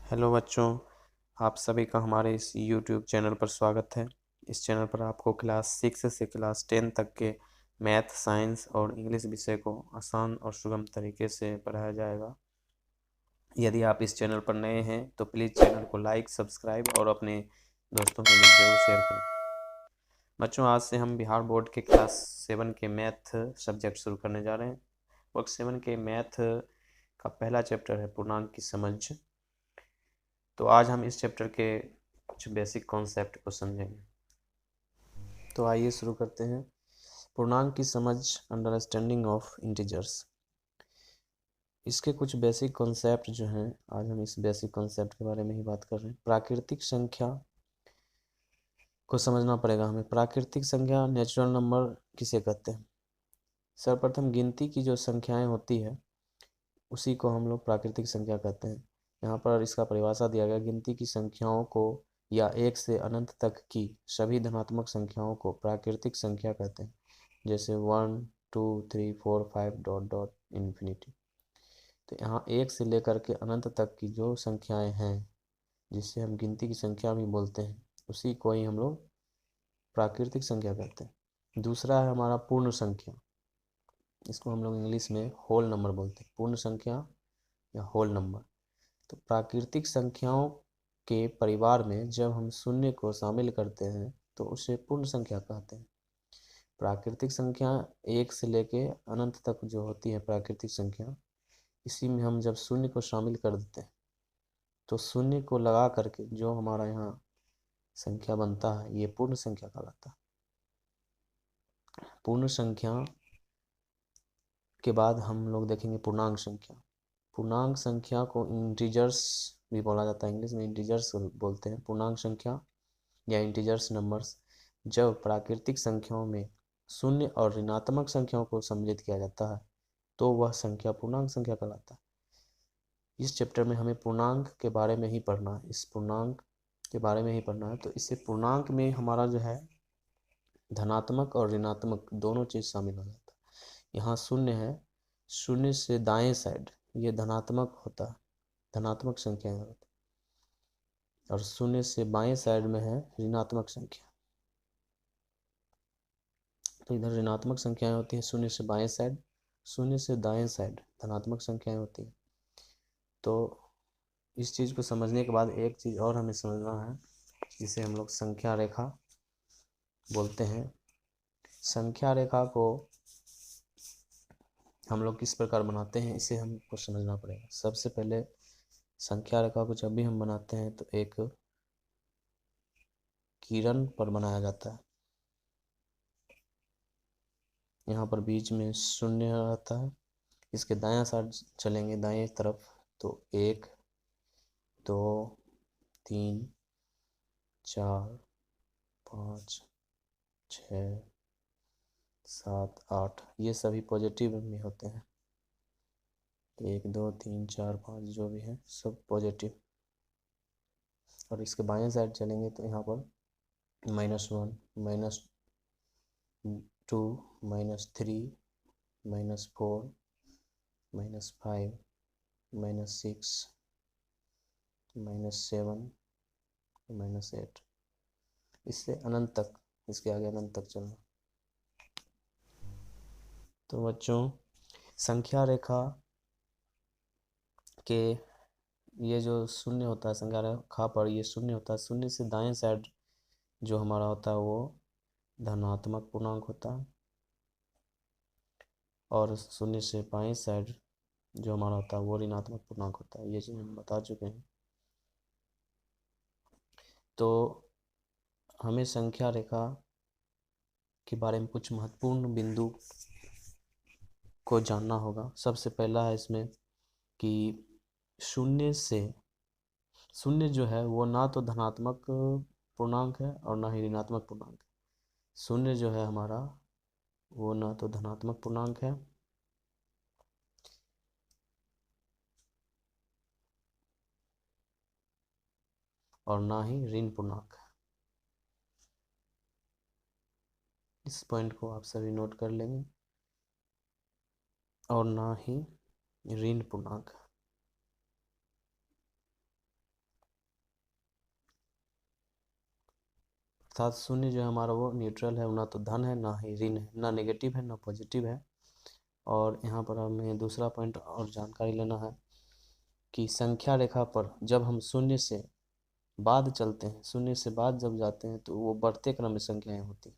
Hello बच्चों, आप सभी का हमारे इस YouTube चैनल पर स्वागत है। इस चैनल पर आपको क्लास 6 से क्लास 10 तक के मैथ, साइंस और इंग्लिश विषय को आसान और सुगम तरीके से पढ़ाया जाएगा। यदि आप इस चैनल पर नए हैं तो प्लीज़ चैनल को लाइक, सब्सक्राइब और अपने दोस्तों के बीच जरूर शेयर करें। बच्चों, आज से हम बिहार बोर्ड के क्लास 7 के मैथ सब्जेक्ट शुरू करने जा रहे हैं। वर्ग 7 के मैथ का पहला चैप्टर है पूर्णांक की समझ। तो आज हम इस चैप्टर के कुछ बेसिक कॉन्सेप्ट को समझेंगे। तो आइए शुरू करते हैं। पूर्णांक की समझ, अंडरस्टैंडिंग ऑफ इंटीजर्स। इसके कुछ बेसिक कॉन्सेप्ट जो हैं, आज हम इस बेसिक कॉन्सेप्ट के बारे में ही बात कर रहे हैं। प्राकृतिक संख्या को समझना पड़ेगा हमें। प्राकृतिक संख्या, नेचुरल नंबर किसे कहते हैं? सर्वप्रथम गिनती की जो संख्याएं होती है उसी को हम लोग प्राकृतिक संख्या कहते हैं। यहाँ पर इसका परिभाषा दिया गया, गिनती की संख्याओं को या एक से अनंत तक की सभी धनात्मक संख्याओं को प्राकृतिक संख्या कहते हैं। जैसे 1 2 3 4 5 डॉट डॉट इन्फिनिटी। तो यहाँ एक से लेकर के अनंत तक की जो संख्याएं हैं, जिससे हम गिनती की संख्या भी बोलते हैं, उसी को ही हम लोग प्राकृतिक संख्या कहते हैं। दूसरा है हमारा पूर्ण संख्या। इसको हम लोग इंग्लिश में होल नंबर बोलते हैं। पूर्ण संख्या या होल नंबर। तो प्राकृतिक संख्याओं के परिवार में जब हम शून्य को शामिल करते हैं तो उसे पूर्ण संख्या कहते हैं। प्राकृतिक संख्या एक से लेके अनंत तक जो होती है प्राकृतिक संख्या, इसी में हम जब शून्य को शामिल कर देते हैं तो शून्य को लगा करके जो हमारा यहाँ संख्या बनता है, ये पूर्ण संख्या कहलाता है। पूर्ण संख्या के बाद हम लोग देखेंगे पूर्णांक संख्या। पूर्णांक संख्या को इंटीजर्स भी बोला जाता है, इंग्लिश में इंटीजर्स बोलते हैं। पूर्णांक संख्या या इंटीजर्स नंबर्स जब प्राकृतिक संख्याओं में शून्य और ऋणात्मक संख्याओं को सम्मिलित किया जाता है तो वह संख्या पूर्णांक संख्या कहलाता है। इस चैप्टर में हमें पूर्णांक के बारे में ही पढ़ना है। इस पूर्णांक के बारे में ही पढ़ना है। तो इससे पूर्णांक में हमारा जो है धनात्मक और ऋणात्मक दोनों चीज़ शामिल हो जाता है। यहाँ शून्य है, शून्य से दाएं साइड ये धनात्मक होता है, धनात्मक संख्याएं होती है, और शून्य से बाएं साइड में है ऋणात्मक संख्या। तो इधर ऋणात्मक संख्याएं होती हैं शून्य से बाएं साइड, शून्य से दाएं साइड धनात्मक संख्याएं होती हैं। तो इस चीज़ को समझने के बाद एक चीज़ और हमें समझना है, जिसे हम लोग संख्या रेखा बोलते हैं। संख्या रेखा को हम लोग किस प्रकार बनाते हैं, इसे हमको समझना पड़ेगा। सबसे पहले संख्या रेखा को जब भी हम बनाते हैं तो एक किरण पर बनाया जाता है। यहाँ पर बीच में शून्य रहता है। इसके दायां साइड चलेंगे, दाएं तरफ, तो 1 2 3 4 5 6 7 8 ये सभी पॉजिटिव में होते हैं। 1 2 3 4 5 जो भी है सब पॉजिटिव। और इसके बाएं साइड चलेंगे तो यहाँ पर -1 -2 -3 -4 -5 -6 -7 -8, इससे अनंत तक, इसके आगे अनंत तक चलना। तो बच्चों, संख्या रेखा के ये जो शून्य होता है, संख्या रेखा पर ये शून्य होता है, शून्य से दाएं साइड जो हमारा होता है वो धनात्मक पूर्णांक होता है, और शून्य से बाएं साइड जो हमारा होता है वो ऋणात्मक पूर्णांक होता है। ये चीज़ हम बता चुके हैं। तो हमें संख्या रेखा के बारे में कुछ महत्वपूर्ण बिंदु को जानना होगा। सबसे पहला है इसमें कि शून्य से, शून्य जो है वो ना तो धनात्मक पूर्णांक है और ना ही ऋणात्मक पूर्णांक है। शून्य जो है हमारा वो ना तो धनात्मक पूर्णांक है और ना ही ऋण पूर्णांक है। इस पॉइंट को आप सभी नोट कर लेंगे। और ना ही ऋण पूर्णांक है। अर्थात शून्य जो है हमारा वो न्यूट्रल है, ना तो धन है ना ही ऋण है, ना नेगेटिव है ना पॉजिटिव है। और यहाँ पर हमें दूसरा पॉइंट और जानकारी लेना है कि संख्या रेखा पर जब हम शून्य से बाद चलते हैं, शून्य से बाद जब जाते हैं तो वो बढ़ते क्रम में संख्याएं होती हैं।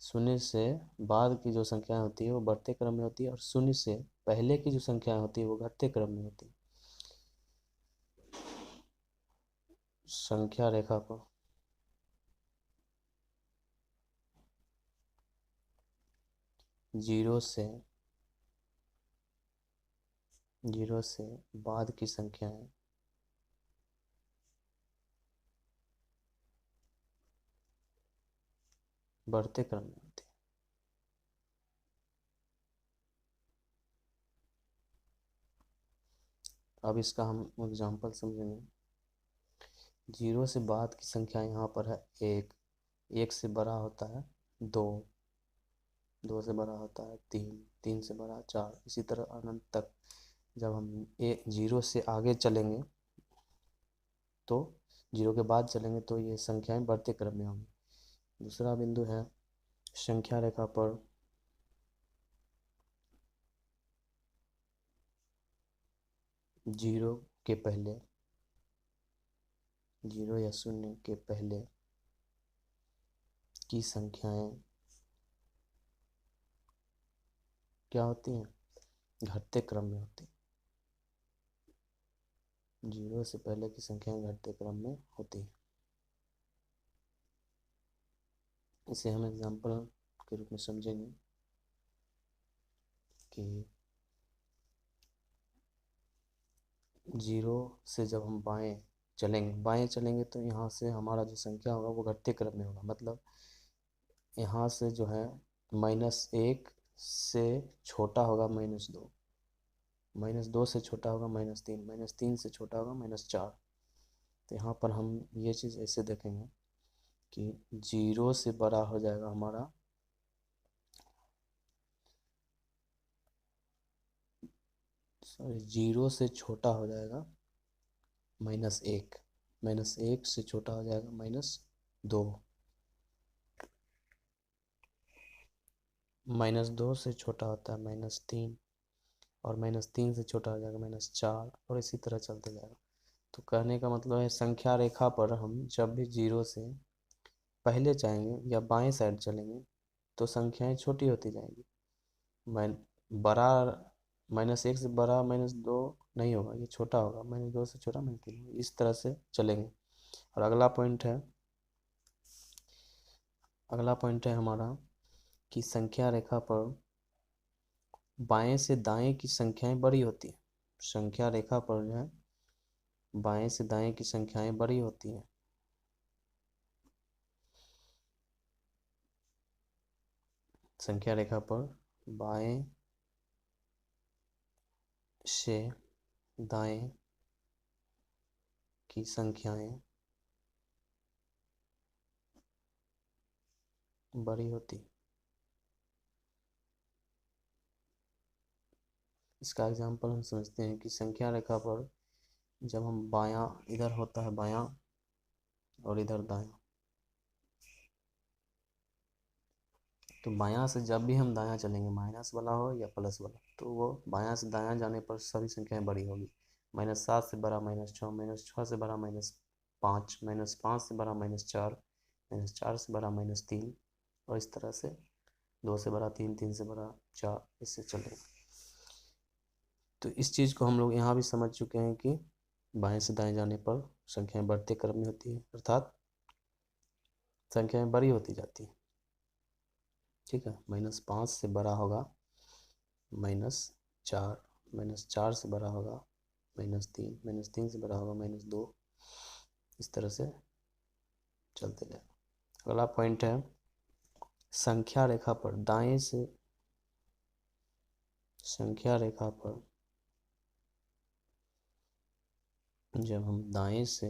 शून्य से बाद की जो संख्याएं होती है वो बढ़ते क्रम में होती है, और शून्य से पहले की जो संख्याएं होती है वो घटते क्रम में होती है। संख्या रेखा पर जीरो से बाद की संख्याएं बढ़ते क्रम में होती है। अब इसका हम एग्जाम्पल समझेंगे। जीरो से बाद की संख्या यहाँ पर है एक, एक से बड़ा होता है दो, दो से बड़ा होता है तीन, तीन से बड़ा चार, इसी तरह अनंत तक। जब हम जीरो से आगे चलेंगे तो जीरो के बाद चलेंगे तो ये संख्याएं बढ़ते क्रम में होंगी। दूसरा बिंदु है संख्या रेखा पर जीरो के पहले, जीरो या शून्य के पहले की संख्याएं क्या होती हैं? घटते क्रम में होती हैं। जीरो से पहले की संख्याएं घटते क्रम में होती हैं। इसे हम एग्जाम्पल के रूप में समझेंगे कि जीरो से जब हम बाएं चलेंगे तो यहाँ से हमारा जो संख्या होगा वो घटते क्रम में होगा। मतलब यहाँ से जो है -1 से छोटा होगा -2, -2 से छोटा होगा -3, -3 से छोटा होगा -4। तो यहाँ पर हम ये चीज़ ऐसे देखेंगे कि जीरो से बड़ा हो जाएगा हमारा जीरो से छोटा हो जाएगा -1, -1 से छोटा हो जाएगा -2, -2 से छोटा होता है -3, और -3 से छोटा हो जाएगा -4, और इसी तरह चलते जाएगा। तो कहने का मतलब है संख्या रेखा पर हम जब भी जीरो से पहले जाएंगे या बाएं साइड चलेंगे तो संख्याएं छोटी होती जाएंगी। मैं बड़ा -1 से बड़ा -2 नहीं होगा, ये छोटा होगा, -2 से छोटा -3 होगा, इस तरह से चलेंगे। और अगला पॉइंट है हमारा कि संख्या रेखा पर बाएं से दाएं की संख्याएं बड़ी होती हैं। संख्या रेखा पर जो है बाएं से दाएं की संख्याएं बड़ी होती हैं। संख्या रेखा पर बाएं से दाएं की संख्याएं बड़ी होती। इसका एग्जाम्पल हम समझते हैं कि संख्या रेखा पर जब हम बायां, इधर होता है बायां और इधर दायां, तो बायां से जब भी हम दायां चलेंगे, माइनस वाला हो या प्लस वाला, तो वो बायां से दायां जाने पर सभी संख्याएं बड़ी होगी। -7 से बड़ा -6, -6 से बड़ा -5, -5 से बड़ा -4, -4 से बड़ा -3, और इस तरह से 2 से बड़ा 3, 3 से बड़ा 4, इससे चलेगा। तो इस चीज़ को हम लोग यहाँ भी समझ चुके हैं कि बाएं से दाएं जाने पर संख्याएं बढ़ते क्रम में होती है, अर्थात संख्याएं बड़ी होती जाती हैं। ठीक है, -5 से बड़ा होगा -4, -4 से बड़ा होगा -3, -3 से बड़ा होगा -2, इस तरह से चलते जाएगा। अगला पॉइंट है संख्या रेखा पर संख्या रेखा पर जब हम दाएं से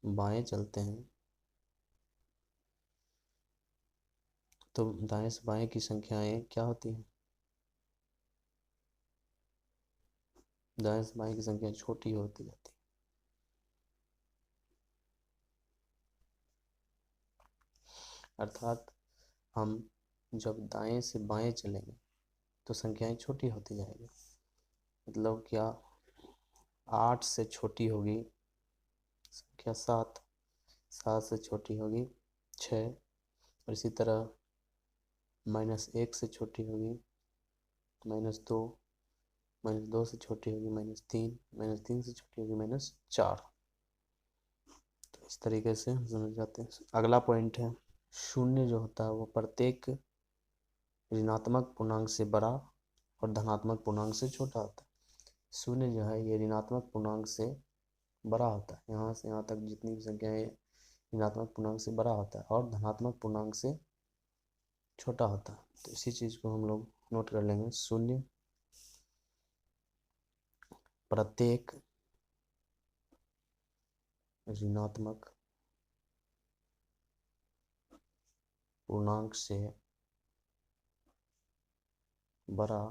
बाएं चलते हैं तो दाएं से बाएं की संख्याएं क्या होती हैं? दाएं से बाएं की संख्या छोटी होती जाती है। अर्थात हम जब दाएं से बाएं चलेंगे तो संख्याएं छोटी होती जाएगी। मतलब क्या, 8 से छोटी होगी संख्या 7, 7 से छोटी होगी 6, और इसी तरह -1 से छोटी होगी -2, -2 से छोटी होगी -3, -3 से छोटी होगी -4। तो इस तरीके से हम समझ जाते हैं। अगला पॉइंट है, शून्य जो होता है वो प्रत्येक ऋणात्मक पूर्णांक से बड़ा और धनात्मक पूर्णांक से छोटा होता है। शून्य जो है ये ऋणात्मक पूर्णांक से बड़ा होता है, यहाँ से यहाँ तक जितनी भी संख्याएं ऋणात्मक पूर्णांक से बड़ा होता है और धनात्मक पूर्णांक से छोटा होता है। तो इसी चीज को हम लोग नोट कर लेंगे। शून्य प्रत्येक ऋणात्मक पूर्णांक से बड़ा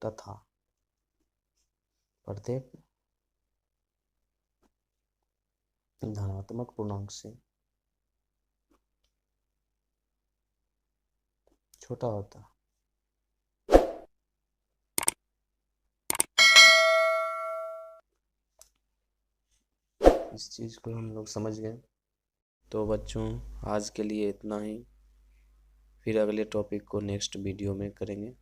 तथा प्रत्येक धनात्मक पूर्णांक से छोटा होता है। इस चीज को हम लोग समझ गए। तो बच्चों आज के लिए इतना ही, फिर अगले टॉपिक को नेक्स्ट वीडियो में करेंगे।